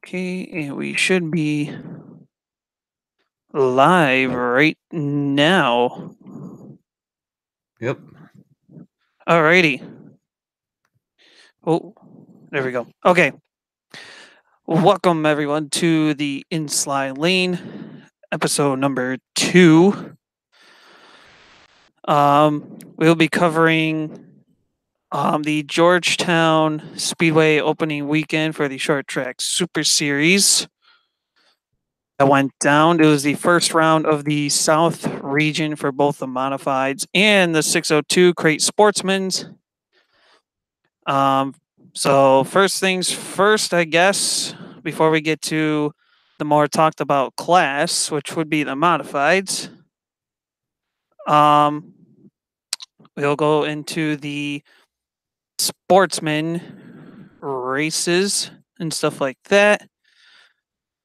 Okay, and we should be live right now. Yep. Alrighty. Oh, there we go. Okay. Welcome everyone to the InSlide Lane, episode number 2. We'll be covering the Georgetown Speedway opening weekend for the Short Track Super Series. That went down. It was the first round of the South region for both the modifieds and the 602 crate sportsmen's. So first things first, I guess, before we get to the more talked about class, which would be the modifieds. We'll go into the sportsman races and stuff like that.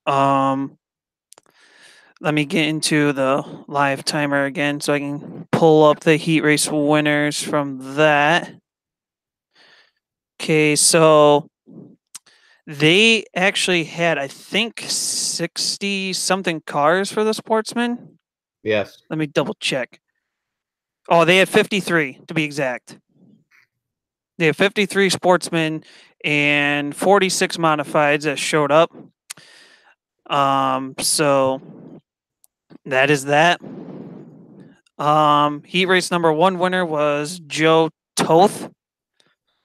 Let me get into the live timer again so I can pull up the heat race winners from that. Okay, so they actually had, I think, 60 something cars for the sportsmen. Yes. Let me double check. Oh, they had 53 to be exact. They had 53 sportsmen and 46 modifieds that showed up. So that is that. Heat race number 1 winner was Joe Toth.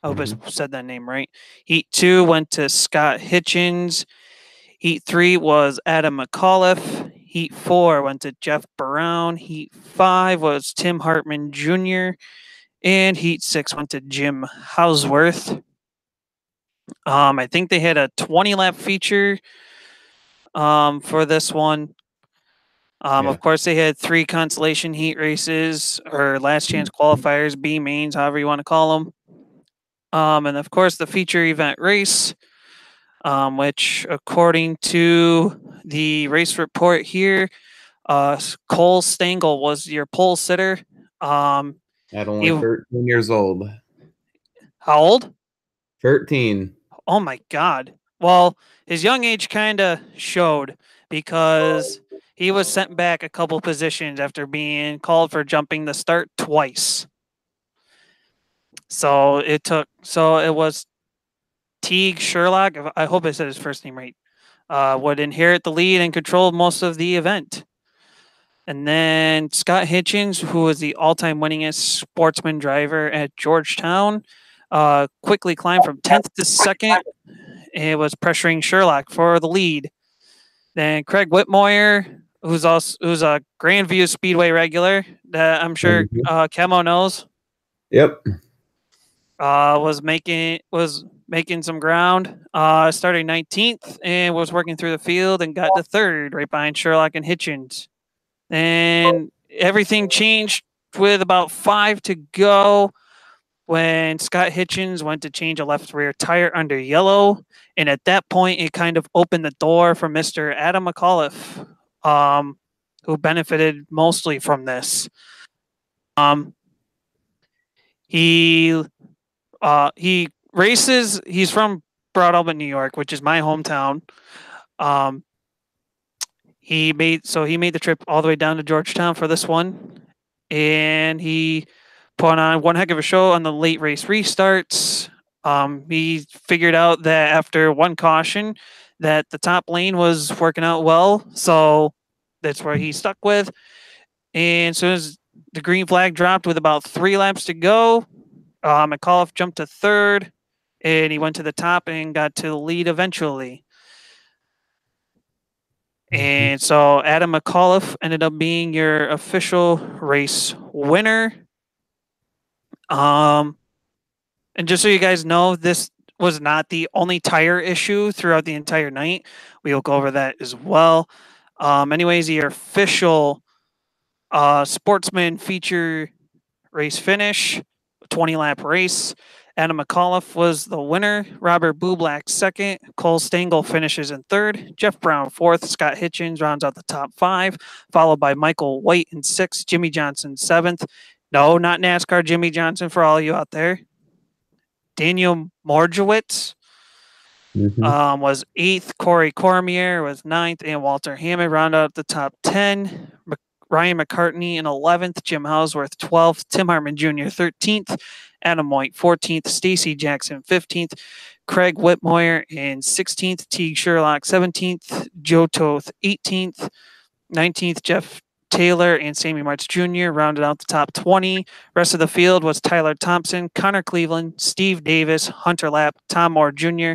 I hope I said that name right. Heat 2 went to Scott Hitchens. Heat 3 was Adam McAuliffe. Heat 4 went to Jeff Brown. Heat 5 was Tim Hartman Jr. And Heat 6 went to Jim Hausworth. I think they had a 20-lap feature for this one. Of course, they had 3 consolation heat races or last chance qualifiers, B mains, however you want to call them. And of course, the feature event race, which according to the race report here, Cole Stengel was your pole sitter. At only 13 years old. How old? 13. Oh my God. Well, his young age kind of showed because he was sent back a couple positions after being called for jumping the start twice. So it was Teague Sherlock, I hope I said his first name right, would inherit the lead and control most of the event. And then Scott Hitchens, who was the all-time winningest sportsman driver at Georgetown, quickly climbed from 10th to 2nd. It was pressuring Sherlock for the lead. Then Craig Whitmoyer, who's a Grandview Speedway regular that I'm sure KEMMO knows. Yep. Was making some ground. Starting 19th and was working through the field and got to 3rd, right behind Sherlock and Hitchens. And everything changed with about 5 to go when Scott Hitchens went to change a left rear tire under yellow. And at that point, it kind of opened the door for Mr. Adam McAuliffe, who benefited mostly from this. He races, he's from Broad Albert, New York, which is my hometown. He made the trip all the way down to Georgetown for this one, and he put on one heck of a show on the late race restarts. He figured out that after one caution that the top lane was working out well, so that's where he stuck with. And as soon as the green flag dropped with about 3 laps to go, McAuliffe jumped to 3rd, and he went to the top and got to the lead eventually. And so Adam McAuliffe ended up being your official race winner. And just so you guys know, this was not the only tire issue throughout the entire night. We'll go over that as well. Anyways, your official sportsman feature race finish, 20-lap race. Adam McAuliffe was the winner. Robert Bublak 2nd. Cole Stengel finishes in 3rd. Jeff Brown 4th. Scott Hitchens rounds out the top 5, followed by Michael White in 6th. Jimmy Johnson 7th. No, not NASCAR Jimmy Johnson for all you out there. Daniel Morjewitz Was 8th. Corey Cormier was 9th, and Walter Hammond rounded out the top 10. Ryan McCartney in 11th, Jim Hausworth 12th, Tim Hartman Jr. 13th, Adam White 14th, Stacy Jackson 15th, Craig Whitmoyer in 16th, Teague Sherlock 17th, Joe Toth 18th, 19th, Jeff Taylor and Sammy March Jr. rounded out the top 20. Rest of the field was Tyler Thompson, Connor Cleveland, Steve Davis, Hunter Lapp, Tom Moore Jr.,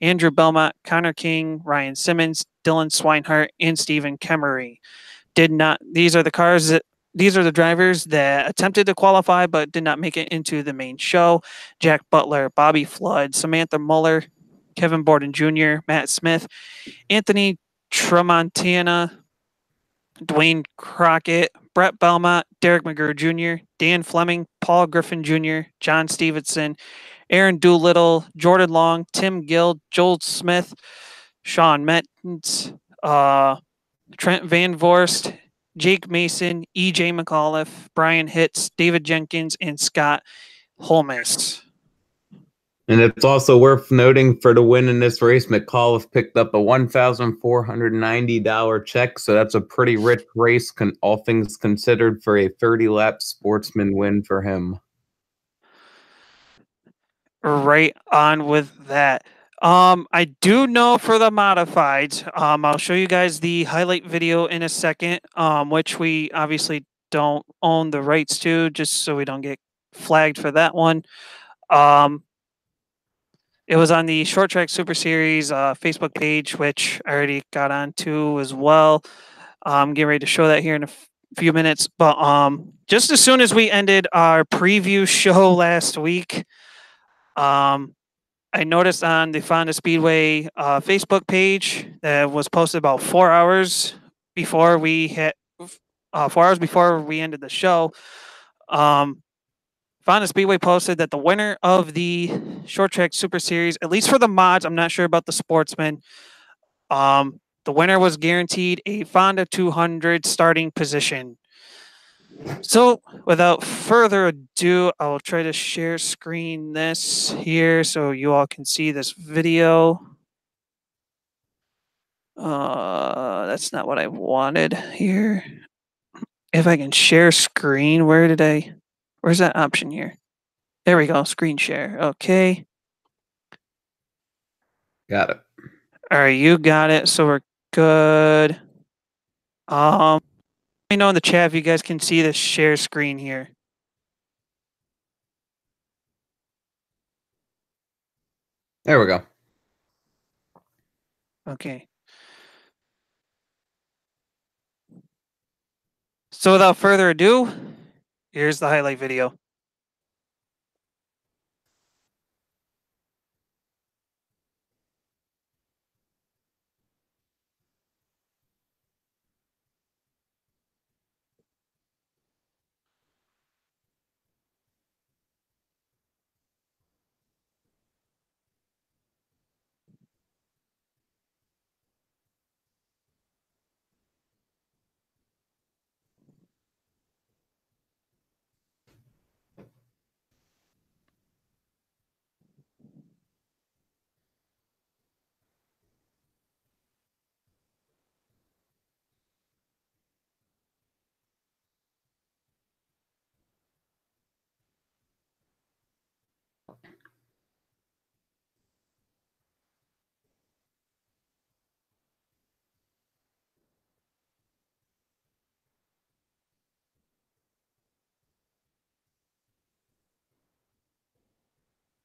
Andrew Belmont, Connor King, Ryan Simmons, Dylan Swinehart, and Stephen Kemery. These are the drivers that attempted to qualify but did not make it into the main show. Jack Butler, Bobby Flood, Samantha Muller, Kevin Borden Jr., Matt Smith, Anthony Tramontana, Dwayne Crockett, Brett Belmont, Derek McGrew Jr., Dan Fleming, Paul Griffin Jr., John Stevenson, Aaron Doolittle, Jordan Long, Tim Gill, Joel Smith, Sean Metz, Trent Van Vorst, Jake Mason, EJ McAuliffe, Brian Hitz, David Jenkins, and Scott Holmes. And it's also worth noting, for the win in this race, McAuliffe picked up a $1,490 check, so that's a pretty rich race, all things considered, for a 30-lap sportsman win for him. Right on with that. I do know for the modifieds, I'll show you guys the highlight video in a second, which we obviously don't own the rights to, just so we don't get flagged for that one. It was on the Short Track Super Series Facebook page, which I already got onto as well. I'm getting ready to show that here in a few minutes. But just as soon as we ended our preview show last week, I noticed on the Fonda Speedway Facebook page that was posted about 4 hours before we hit 4 hours before we ended the show. Fonda Speedway posted that the winner of the Short Track Super Series, at least for the mods, I'm not sure about the sportsmen, the winner was guaranteed a Fonda 200 starting position. So without further ado, I will try to share screen this here so you all can see this video. That's not what I wanted here. If I can share screen, where's that option here? There we go, screen share. Okay. Got it. All right, you got it. So we're good. Let me know in the chat if you guys can see the share screen here. There we go. Okay. So without further ado, here's the highlight video.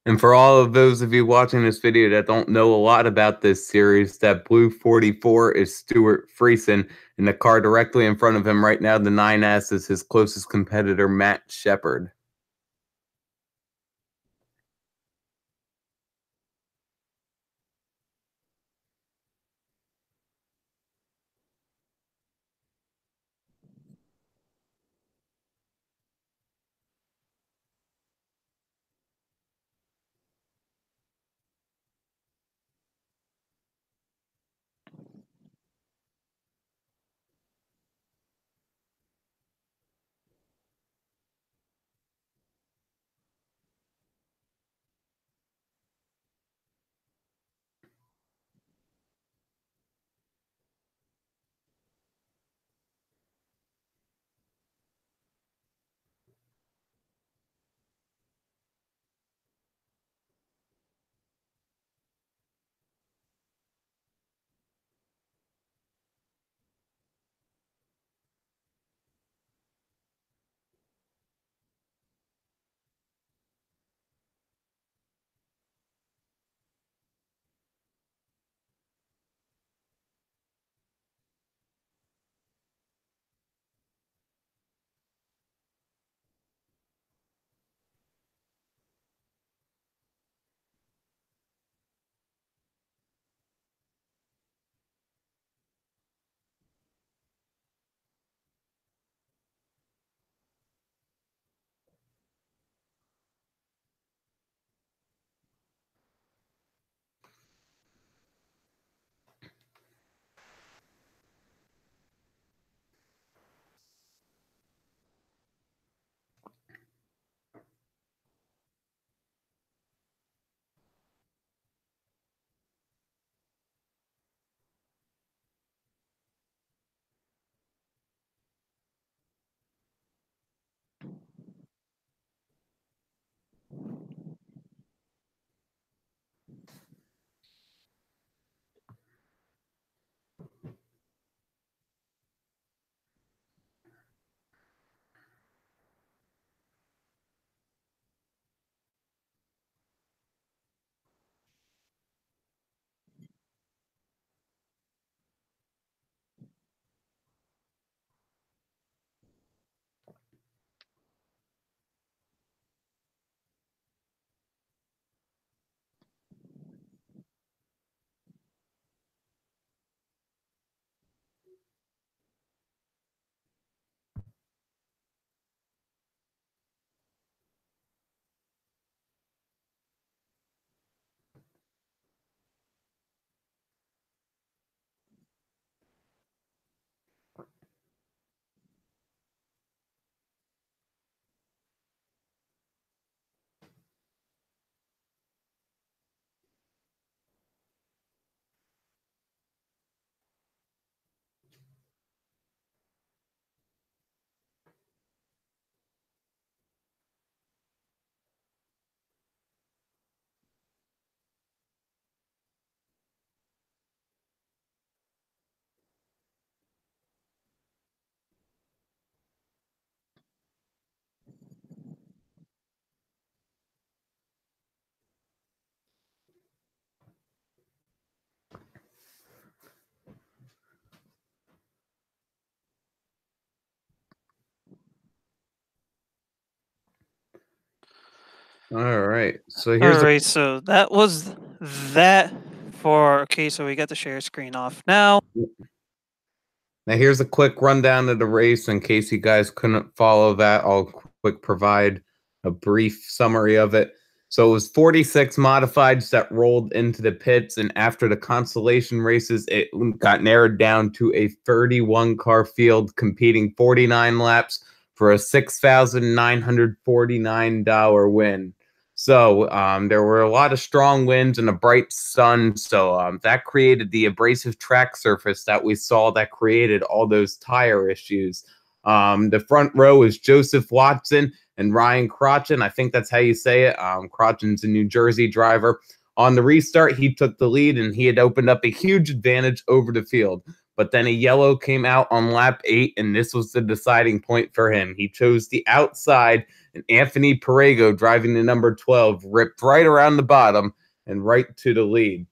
And for all of those of you watching this video that don't know a lot about this series, that blue 44 is Stuart Friesen, and the car directly in front of him right now, the 9S, is his closest competitor, Matt Shepard. All right. So All here's right, so that was that for. Okay, so we got the share screen off now. here's a quick rundown of the race in case you guys couldn't follow that. I'll quick provide a brief summary of it. So it was 46 modifieds that rolled into the pits, and after the consolation races, it got narrowed down to a 31 car field competing 49 laps for a $6,949 win. So there were a lot of strong winds and a bright sun. So that created the abrasive track surface that we saw that created all those tire issues. The front row is Joseph Watson and Ryan Crotchen. I think that's how you say it. Crotchen's a New Jersey driver. On the restart, he took the lead and he had opened up a huge advantage over the field. But then a yellow came out on lap 8, and this was the deciding point for him. He chose the outside, and Anthony Perego, driving the number 12, ripped right around the bottom and right to the lead.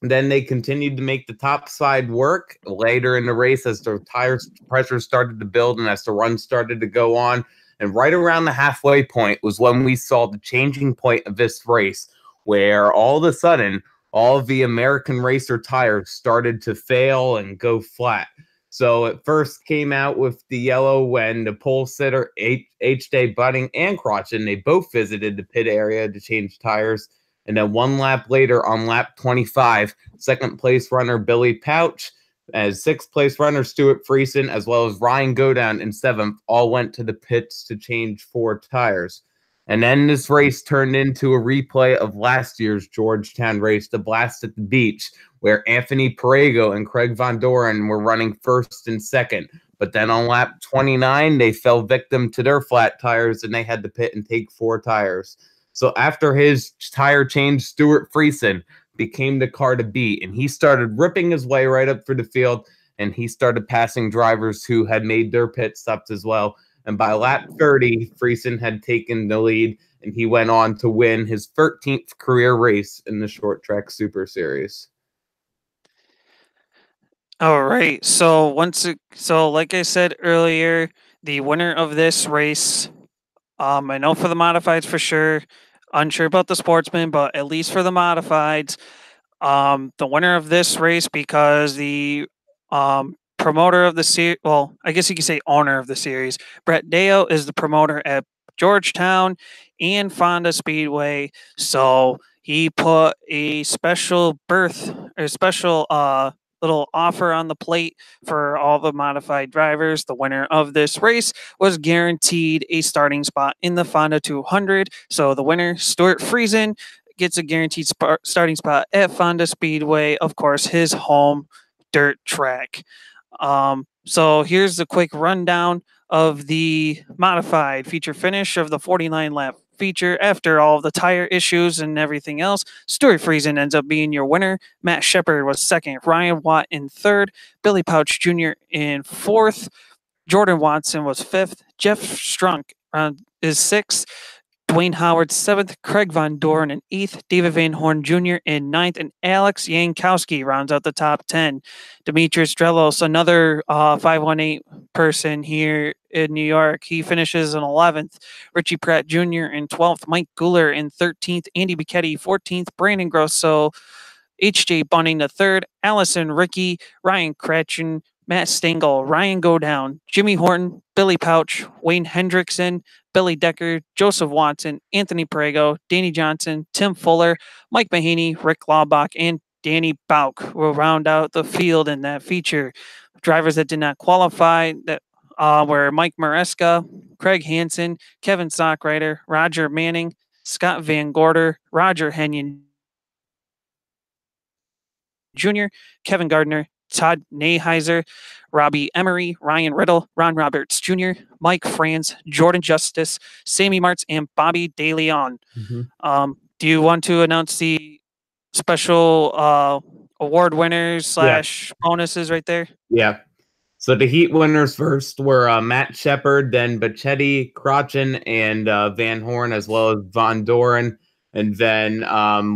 Then they continued to make the top side work later in the race as the tire pressure started to build and as the run started to go on. And right around the halfway point was when we saw the changing point of this race, where all of a sudden, all of the American Racer tires started to fail and go flat. So it first came out with the yellow when the pole sitter, H.J. Budding and Crotchen, they both visited the pit area to change tires. And then one lap later, on lap 25, second place runner Billy Pouch, as sixth place runner Stuart Friesen, as well as Ryan Godown in seventh, all went to the pits to change 4 tires. And then this race turned into a replay of last year's Georgetown race, the Blast at the Beach, where Anthony Perego and Craig Von Doren were running first and second. But then on lap 29, they fell victim to their flat tires, and they had to pit and take 4 tires. So after his tire change, Stuart Friesen became the car to beat, and he started ripping his way right up through the field, and he started passing drivers who had made their pit stops as well. And by lap 30, Friesen had taken the lead, and he went on to win his 13th career race in the Short Track Super Series. All right, so like I said earlier, the winner of this race, I know for the modifieds for sure, unsure about the sportsman, but at least for the modifieds, the winner of this race, because the promoter of the series, well, I guess you could say owner of the series, Brett Dale, is the promoter at Georgetown and Fonda Speedway. So he put a special little offer on the plate for all the modified drivers. The winner of this race was guaranteed a starting spot in the Fonda 200. So the winner, Stuart Friesen, gets a guaranteed starting spot at Fonda Speedway, of course, his home dirt track. So here's a quick rundown of the modified feature finish of the 49 lap feature. After all the tire issues and everything else, Stuart Friesen ends up being your winner. Matt Shepard was second, Ryan Watt in third, Billy Pouch Jr. in fourth, Jordan Watson was fifth, Jeff Strunk is sixth, Dwayne Howard seventh, Craig Von Doren in eighth, David Van Horn Jr. in ninth, and Alex Yankowski rounds out the top 10. Demetrius Drelos, another 518 person here in New York, he finishes in 11th. Richie Pratt Jr. in 12th, Mike Guler in 13th, Andy Bichetti 14th, Brandon Grosso, H.J. Bunning the third, Allison Ricky, Ryan Cratchen, Matt Stengel, Ryan Godown, Jimmy Horton, Billy Pouch, Wayne Hendrickson, Billy Decker, Joseph Watson, Anthony Perego, Danny Johnson, Tim Fuller, Mike Mahaney, Rick Laubach, and Danny Bauk will round out the field in that feature. Drivers that did not qualify that were Mike Maresca, Craig Hansen, Kevin Stockrider, Roger Manning, Scott Van Gorder, Roger Henyon Jr., Kevin Gardner, Todd Neheiser, Robbie Emery, Ryan Riddle, Ron Roberts Jr., Mike Franz, Jordan Justice, Sammy Martz, and Bobby DeLeon. Do you want to announce the special award winners / bonuses right there? Yeah. So the heat winners first were Matt Shepard, then Bichetti, Crotchen, and Van Horn, as well as Von Doren. And then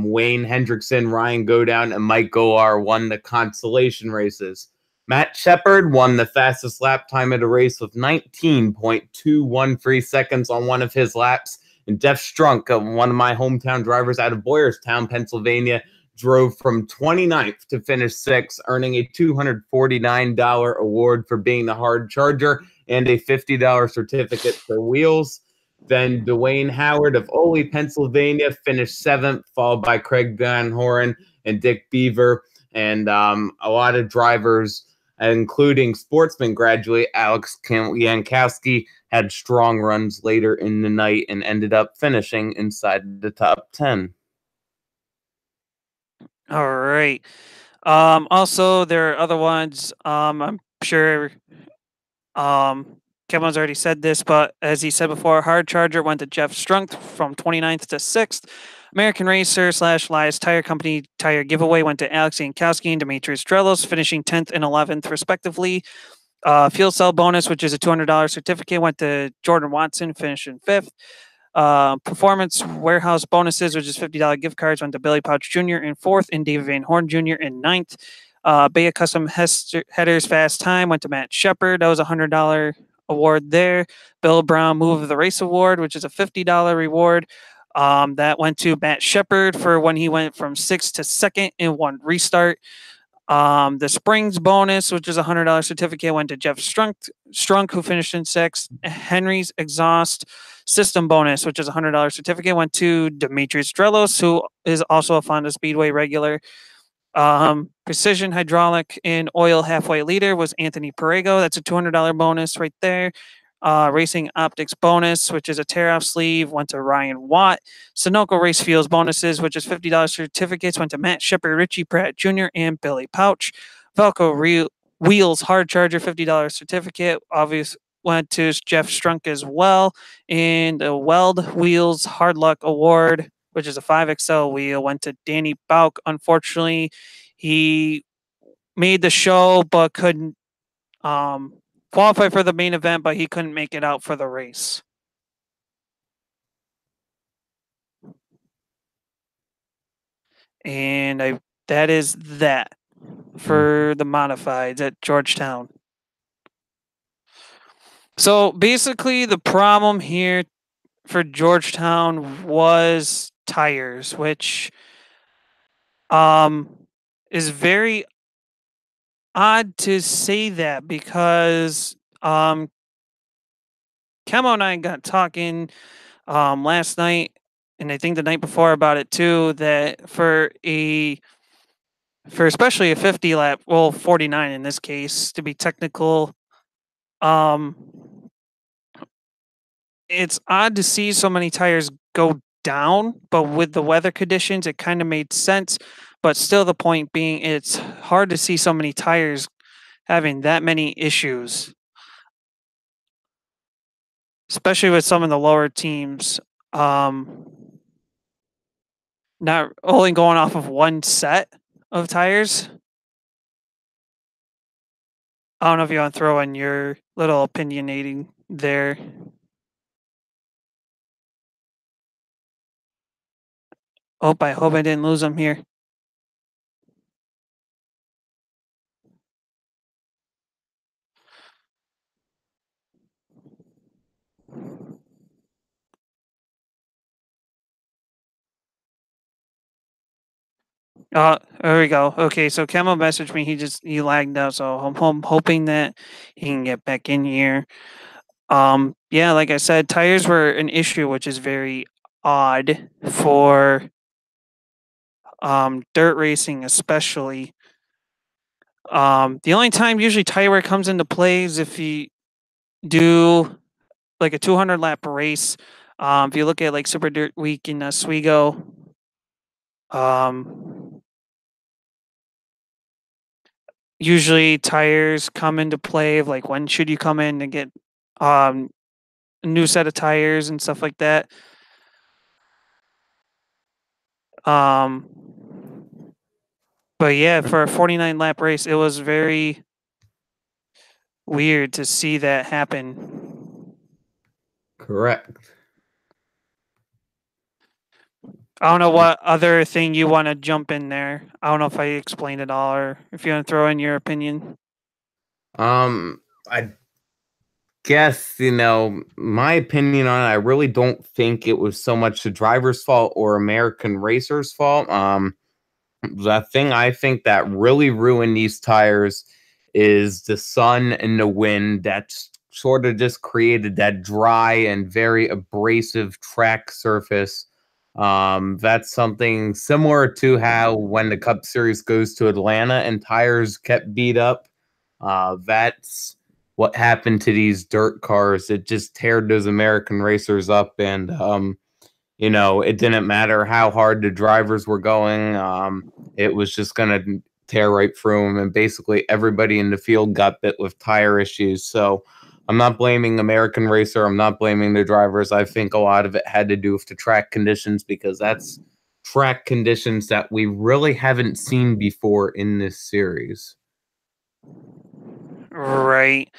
Wayne Hendrickson, Ryan Godown, and Mike Goar won the consolation races. Matt Shepard won the fastest lap time of the race with 19.213 seconds on one of his laps. And Jeff Strunk, one of my hometown drivers out of Boyerstown, Pennsylvania, drove from 29th to finish 6th, earning a $249 award for being the hard charger and a $50 certificate for wheels. Then Dwayne Howard of Ole, Pennsylvania, finished 7th, followed by Craig Van Horen and Dick Beaver. And a lot of drivers, including sportsman graduate Alex Yankowski, had strong runs later in the night and ended up finishing inside the top 10. All right. Also, there are other ones. I'm sure Kevin's already said this, but as he said before, hard charger went to Jeff Strunk from 29th to 6th. American Racer / Lias Tire Company tire giveaway went to Alex Yankowski and Demetrius Drelos, finishing 10th and 11th, respectively. Fuel cell bonus, which is a $200 certificate, went to Jordan Watson, finishing 5th. Performance warehouse bonuses, which is $50 gift cards, went to Billy Pouch Jr. in 4th and David Van Horn Jr. in 9th. Beta Custom Headers Fast Time went to Matt Shepard. That was a $100 award there. Bill Brown Move of the Race Award, which is a $50 reward. That went to Matt Shepard for when he went from 6th to 2nd in one restart. The Springs bonus, which is a $100 certificate, went to Jeff Strunk, who finished in 6th. Henry's Exhaust System bonus, which is a $100 certificate, went to Demetrius Drelos, who is also a Fonda Speedway regular. Precision Hydraulic and Oil Halfway Liter was Anthony Perego. That's a $200 bonus right there. Racing Optics bonus, which is a tear-off sleeve, went to Ryan Watt. Sunoco Race Fuels bonuses, which is $50 certificates, went to Matt Shepard, Richie Pratt Jr., and Billy Pouch. Velcro Wheels Hard Charger $50 certificate, obviously went to Jeff Strunk as well. And the Weld Wheels Hard Luck Award, which is a 5XL wheel, went to Danny Bauk. Unfortunately, he made the show but couldn't qualify for the main event, but he couldn't make it out for the race. And that is that for the modifieds at Georgetown. So basically, the problem here for Georgetown was tires, which is very odd to say that because KEMMO and I got talking last night, and I think the night before about it too, that for especially a 50 lap, well, 49 in this case to be technical, it's odd to see so many tires go down, but with the weather conditions, it kind of made sense. But still, the point being, it's hard to see so many tires having that many issues, especially with some of the lower teams. Not only going off of one set of tires. I don't know if you want to throw in your little opinionating there. Oh, I hope I didn't lose him here. There we go. Okay, so KEMMO messaged me. He lagged out, so I'm hoping that he can get back in here. Yeah, like I said, tires were an issue, which is very odd for dirt racing, especially. The only time usually tire wear comes into play is if you do like a 200 lap race. If you look at like Super Dirt Week in Oswego, usually tires come into play of like when should you come in and get a new set of tires and stuff like that. But yeah, for a 49 lap race, it was very weird to see that happen. Correct. I don't know what other thing you want to jump in there. I don't know if I explained it all or if you want to throw in your opinion. I guess, my opinion on it, I really don't think it was so much the driver's fault or American racers' fault. The thing I think that really ruined these tires is the sun and the wind that's sort of just created that dry and very abrasive track surface. That's something similar to how when the Cup Series goes to Atlanta and tires kept beat up. That's what happened to these dirt cars. It just teared those American racers up, and it didn't matter how hard the drivers were going. It was just going to tear right through them, and basically everybody in the field got bit with tire issues. So I'm not blaming American Racer. I'm not blaming the drivers. I think a lot of it had to do with the track conditions, because that's track conditions that we really haven't seen before in this series. Right.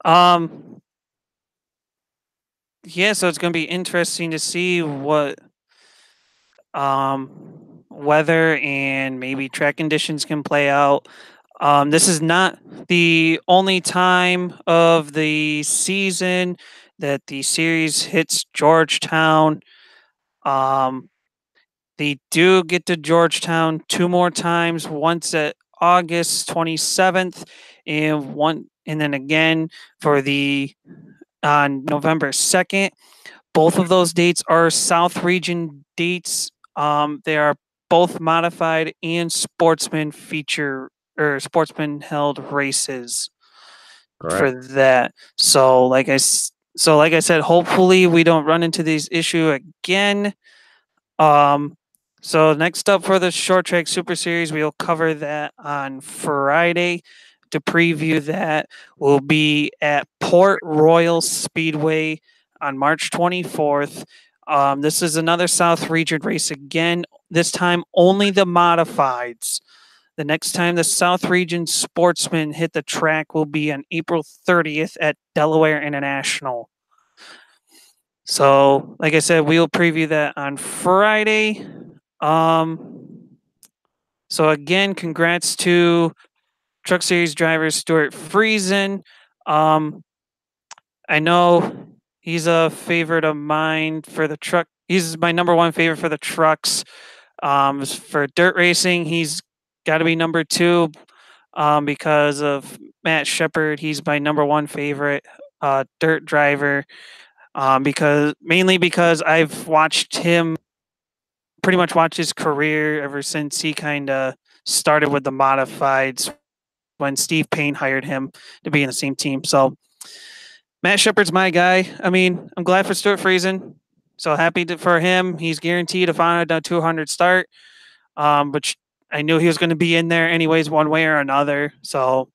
Yeah, so it's going to be interesting to see what weather and maybe track conditions can play out. This is not the only time of the season that the series hits Georgetown. They do get to Georgetown 2 more times, once at August 27th and then again for the on November 2nd. Both of those dates are South Region dates. They are both modified and sportsman held races for that. So like I said, hopefully we don't run into this issue again. So next up for the Short Track Super Series, we'll cover that on Friday. To preview that, we'll be at Port Royal Speedway on March 24th. This is another South Region race again, this time only the modifieds. The next time the South Region sportsmen hit the track will be on April 30th at Delaware International. So, like I said, we'll preview that on Friday. So again, congrats to Truck Series driver Stuart Friesen. I know he's a favorite of mine for the truck. He's my number one favorite for the trucks. For dirt racing, he's got to be number 2 because of Matt Shepard. He's my number 1 favorite dirt driver because I've watched him pretty much watch his career ever since he kind of started with the modifieds when Steve Payne hired him to be in the same team. So Matt Shepard's my guy. I mean, I'm glad for Stuart Friesen. So happy for him. He's guaranteed a 500 start, which I knew he was going to be in there anyways, one way or another. So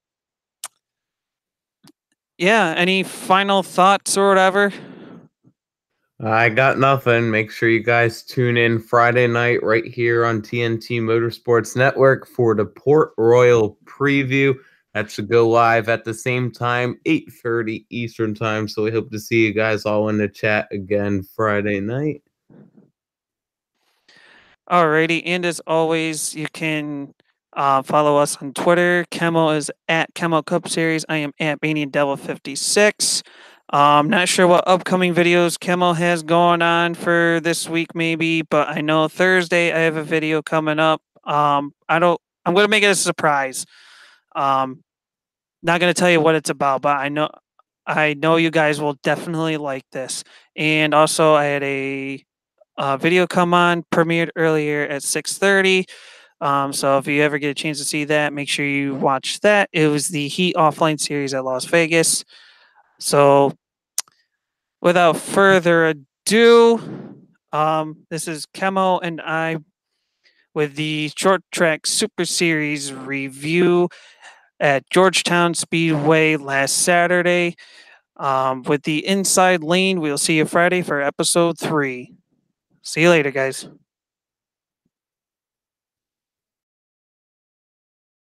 yeah, any final thoughts or whatever? I got nothing. Make sure you guys tune in Friday night right here on TNT Motorsports Network for the Port Royal preview. That should go live at the same time, 8:30 Eastern time. So we hope to see you guys all in the chat again Friday night. Alrighty, and as always, you can follow us on Twitter. KEMMO is at KEMMO Cup Series. I am at Banian Devil 56. I'm not sure what upcoming videos KEMMO has going on for this week, maybe, but I know Thursday I have a video coming up. I'm going to make it a surprise. Not going to tell you what it's about, but I know you guys will definitely like this. And also, I had a video come on, premiered earlier at 6:30. So if you ever get a chance to see that, make sure you watch that. It was the Heat Offline Series at Las Vegas. So without further ado, this is KEMMO and I with the Short Track Super Series review at Georgetown Speedway last Saturday. With the inside lane, we'll see you Friday for episode 3. See you later, guys.